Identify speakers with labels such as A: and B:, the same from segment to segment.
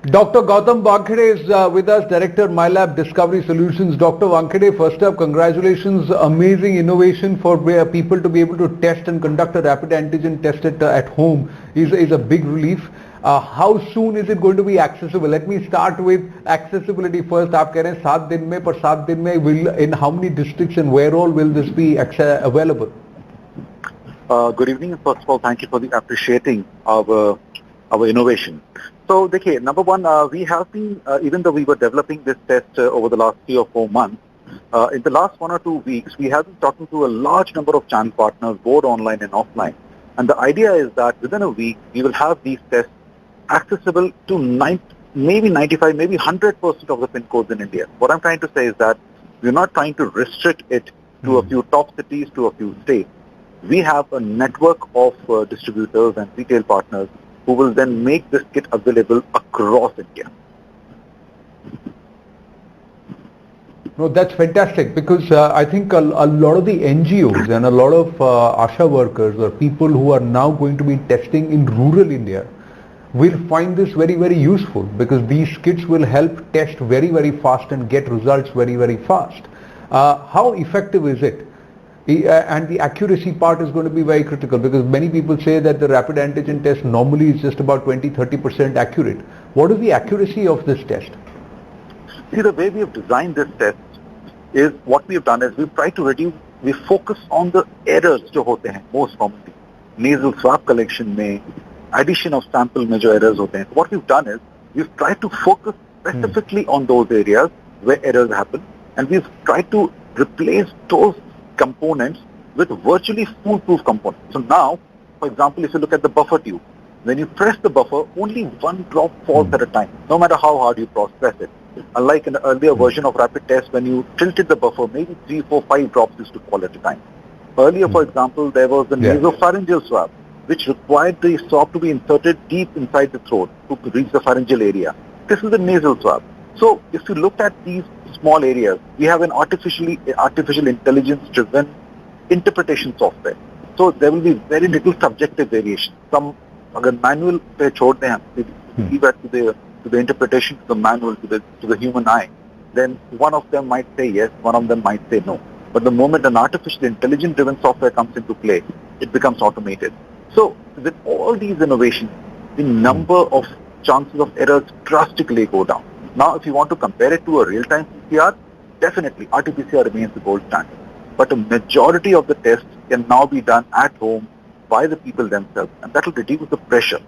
A: Dr. Gautam Wankhede is with us, Director MyLab Discovery Solutions. Dr. Wankhede, first up, congratulations. Amazing innovation for people to be able to test and conduct a rapid antigen test at home is a big relief. How soon is it going to be accessible? Let me start with accessibility first. आप कह रहे हैं 7 दिन में, पर 7 दिन में will in how many districts and where all will this be available?
B: Good evening. First of all, thank you for appreciating our innovation. So, देखिए, number one, we have been, even though we were developing this test over the last 3 or 4 months, in the last 1 or 2 weeks, we have been talking to a large number of channel partners, both online and offline. And the idea is that within a week, we will have these tests accessible to maybe 95, maybe 100% of the PIN codes in India. What I'm trying to say is that we're not trying to restrict it to a few top cities, to a few states. We have a network of distributors and retail partners who will then make this kit available across India.
A: No, that's fantastic because I think a lot of the NGOs and a lot of ASHA workers or people who are now going to be testing in rural India will find this very, very useful because these kits will help test very, very fast and get results very, very fast. How effective is it? And the accuracy part is going to be very critical because many people say that the rapid antigen test normally is just about 20-30% accurate. What is the accuracy of this test?
B: See, the way we have designed this test is what we have done is we've tried to reduce, we focus on the errors जो होते हैं most commonly. Nasal swab collection में, addition of sample में जो errors होते हैं. So what we've done is we've tried to focus specifically on those areas where errors happen, and we've tried to replace those components with virtually foolproof components. So now, for example, if you look at the buffer tube, when you press the buffer, only 1 drop falls at a time, no matter how hard you press it. Unlike in the earlier version of rapid test, when you tilted the buffer, maybe 3, 4, 5 drops used to fall at a time. Earlier, for example, there was the nasopharyngeal swab, which required the swab to be inserted deep inside the throat to reach the pharyngeal area. This is the nasal swab. So if you look at these small areas, we have an artificial intelligence-driven interpretation software. So there will be very little subjective variation. Some, अगर manual पे छोड़ दें हम, leave that to the interpretation, to the manual, to the human eye, then one of them might say yes, one of them might say no. But the moment an artificial intelligence-driven software comes into play, it becomes automated. So with all these innovations, the number of chances of errors drastically go down. Now, if you want to compare it to a real-time PCR, definitely RT-PCR remains the gold standard. But a majority of the tests can now be done at home by the people themselves, and that will reduce the pressure,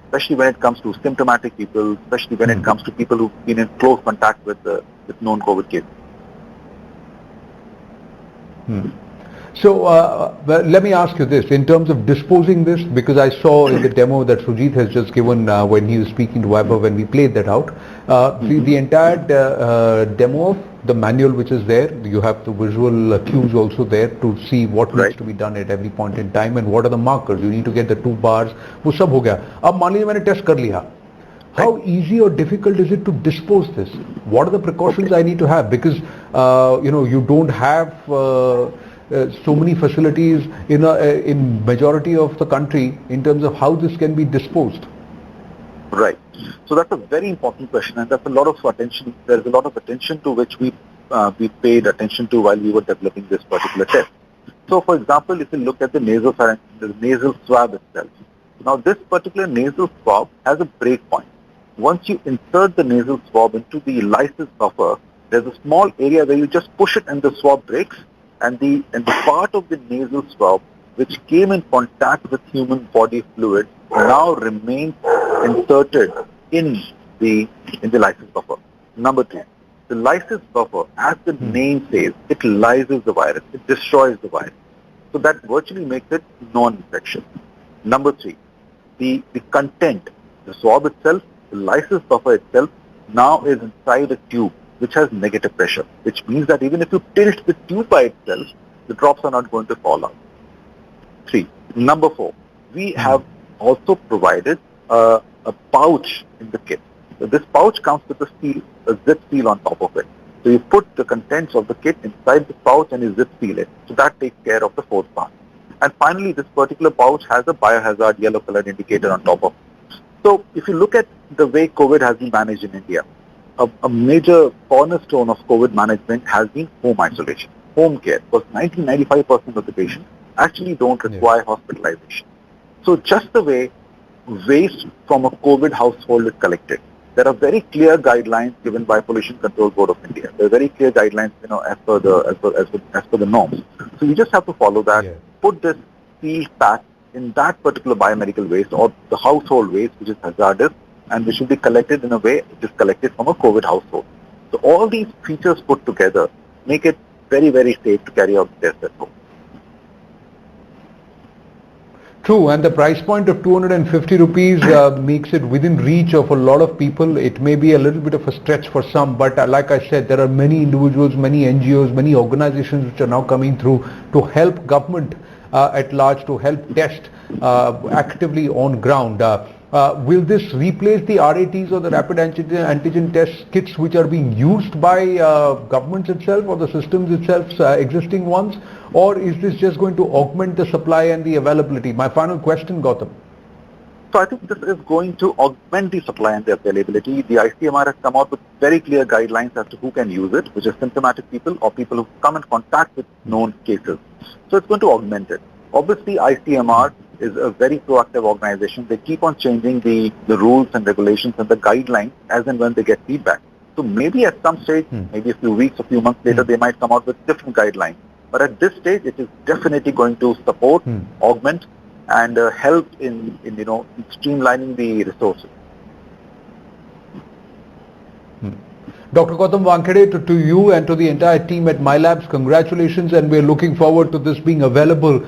B: especially when it comes to symptomatic people, especially when it comes to people who've been in close contact with known COVID cases.
A: So let me ask you this, in terms of disposing this, because I saw in the demo that Sujit has just given when he was speaking to Vaibhav when we played that out, the entire demo of the manual which is there, you have the visual cues also there to see what needs to be done at every point in time and what are the markers. You need to get the 2 bars, वो सब हो गया. अब मान लीजिए मैंने test कर लिया. How easy or difficult is it to dispose this? What are the precautions I need to have? Because you don't have so many facilities in majority of the country in terms of how this can be disposed.
B: Right. So that's a very important question, and that's a lot of attention. There's a lot of attention to which we paid attention to while we were developing this particular test. So, for example, if you look at the nasal swab itself, now this particular nasal swab has a break point. Once you insert the nasal swab into the lysis buffer, there's a small area where you just push it and the swab breaks, and the part of the nasal swab which came in contact with human body fluid now remains inserted in the lysis buffer. Number 2, the lysis buffer, as the name says, it lyses the virus, it destroys the virus. So that virtually makes it non-infectious. Number 3, the content, the swab itself, the lysis buffer itself now is inside a tube which has negative pressure, which means that even if you tilt the tube by itself, the drops are not going to fall out. 3. Number 4, we have also provided a pouch in the kit. So this pouch comes with a zip seal on top of it. So you put the contents of the kit inside the pouch and you zip seal it. So that takes care of the 4th part. And finally, this particular pouch has a biohazard yellow colored indicator on top of it. So if you look at the way COVID has been managed in India, a major cornerstone of COVID management has been home isolation, home care, because 90-95% of the patients actually don't require hospitalization. So just the way waste from a COVID household is collected, there are very clear guidelines given by Pollution Control Board of India. There are very clear guidelines, as per the norms. So you just have to follow that. Put this sealed pack in that particular biomedical waste or the household waste, which is hazardous, and which should be collected in a way it is collected from a COVID household. So all these features put together make it very, very safe to carry out the test at home.
A: True, and the price point of 250 rupees makes it within reach of a lot of people. It may be a little bit of a stretch for some, but like I said, there are many individuals, many NGOs, many organizations which are now coming through to help government at large, to help test actively on ground. Will this replace the RATs or the rapid antigen test kits which are being used by governments itself or the systems itself, existing ones? Or is this just going to augment the supply and the availability? My final question, Gautam.
B: So I think this is going to augment the supply and the availability. The ICMR has come out with very clear guidelines as to who can use it, which is symptomatic people or people who come in contact with known cases. So it's going to augment it. Obviously, ICMR is a very proactive organization. They keep on changing the rules and regulations and the guidelines as and when they get feedback. So maybe at some stage, maybe a few weeks, a few months later, they might come out with different guidelines. But at this stage, it is definitely going to support, augment, and help in streamlining the resources.
A: Dr. Gautam Wankhede, to you and to the entire team at MyLabs, congratulations, and we're looking forward to this being available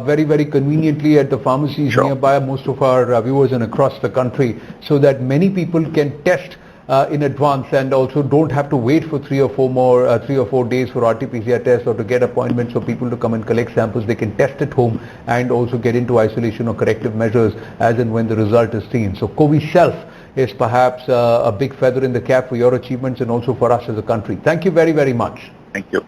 A: very, very conveniently at the pharmacies nearby most of our viewers and across the country, so that many people can test in advance and also don't have to wait for 3 or 4 days for RT-PCR tests or to get appointments for people to come and collect samples. They can test at home and also get into isolation or corrective measures as and when the result is seen. So COVID Self is perhaps a big feather in the cap for your achievements and also for us as a country. Thank you very, very much.
B: Thank you.